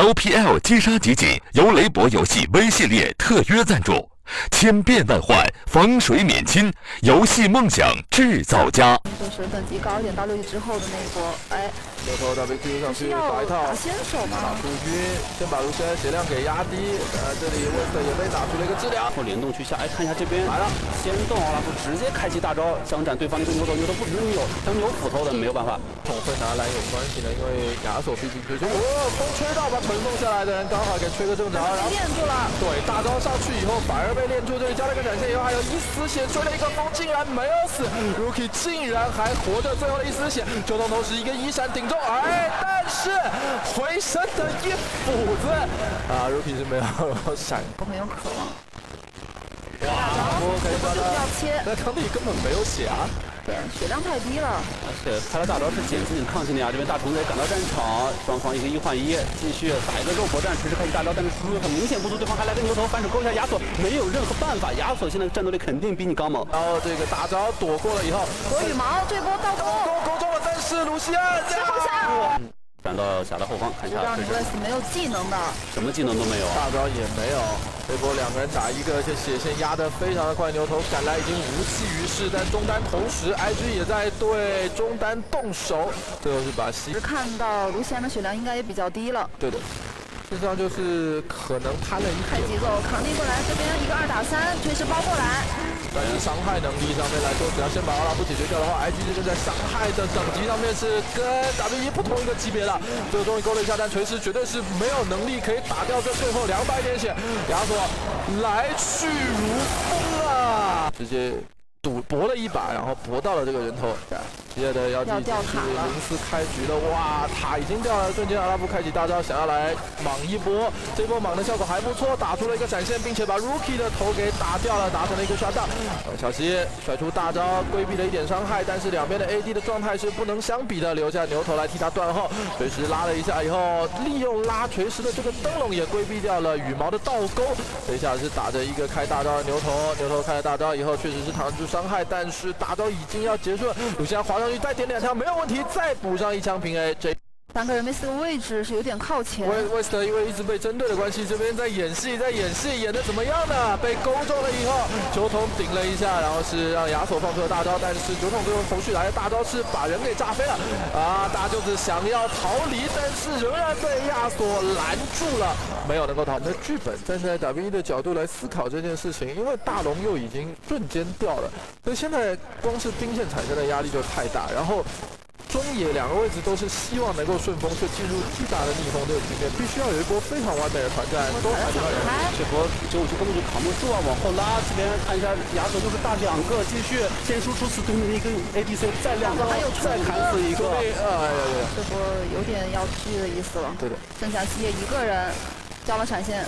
LPL 击杀集锦由雷博游戏微系列特约赞助，千变万化，防水免侵，游戏梦想制造家。就是等级高一点到6级之后的那一波，哎，牛头 WQ 上去打一套，打先手吗？打出军，先把卢锡安血量给压低。这里威斯特也被打出了一个治疗。后联动去下，看一下这边来了，先动奥拉夫直接开启大招，相斩对方的一个牛头，牛头不止扭，想扭斧头的没有办法。会拿蓝有关系呢，因为亚索毕竟推出，风吹到把传送下来的人刚好给吹个正着，然后练住了。对，大招上去以后反而被练住，这里加了个闪现以后还有一丝血，吹了一个风，竟然没有死 ，Rookie 竟然还活着，最后的一丝血，就同时一个一闪顶中，哎，但是回身的一斧子啊 ，Rookie 是没有闪，我很有渴望。哇，可以抓到，要切，那康帝根本没有血啊。对，血量太低了。而且开了大招是减自己的抗性的呀，这边大虫子也赶到战场，双方一个1换1，继续打一个肉搏战，锤石开启大招，但是输出很明显不足，对方还来个牛头反手勾一下亚索，没有任何办法，亚索现在战斗力肯定比你刚猛。然后这个大招躲过了以后，躲羽毛这波倒钩勾中了，但是卢锡安之后下。转到侠的后方，看一下。让 Nicholas 没有技能的，什么技能都没有，大招也没有。这波2个人打1个，而且血线压得非常的快，牛头赶来已经无济于事。但中单同时 ，IG 也在对中单动手，最后是把只看到卢锡安的血量应该也比较低了。对的，事实上就是可能贪了一点。看节奏，扛地过来，这边一个2打3，锤石包过来。但是伤害能力上面来说，只要先把奥拉夫解决掉的话 ，IG 这个在伤害的等级上面是跟 W1 不同一个级别的。最后终于勾了一下，但锤石绝对是没有能力可以打掉这最后200点血。亚索来去如风啊，直接搏了一把，然后搏到了这个人头。接着的妖姬是04开局了，哇，塔已经掉了，瞬间阿拉夫开启大招，想要来莽一波，这波莽的效果还不错，打出了一个闪现，并且把 Rookie 的头给打掉了，达成了一个刷大。小西甩出大招，规避了一点伤害，但是两边的 AD 的状态是不能相比的，留下牛头来替他断后。锤石拉了一下以后，利用拉锤石的这个灯笼也规避掉了羽毛的倒钩。这一下是打着一个开大招的牛头，牛头开了大招以后确实是挡住伤害，但是大招已经要结束了，鲁西安滑上去再点2枪没有问题，再补上1枪平 A。3个人维斯的位置是有点靠前。威斯特因为一直被针对的关系，这边在演戏，演的怎么样呢？被勾中了以后，酒桶顶了一下，然后是让亚索放出了大招，但是酒桶最后头绪来的大招是把人给炸飞了啊！大舅子想要逃离，但是仍然被亚索拦住了，没有能够逃。我们的剧本站在 W1 的角度来思考这件事情，因为大龙又已经瞬间掉了，所以现在光是兵线产生的压力就太大，然后。中野2个位置都是希望能够顺风，却进入巨大的逆风这个局面，必须要有一波非常完美的团战，都踩不到人。这波95根本就扛不住啊，往后拉，这边看一下亚索就是大2个，继续先输出死对面的一个 ADC， 再2个，再砍死一个，这波有点要狙的意思了。对的，剩下7野1个人，交了闪现。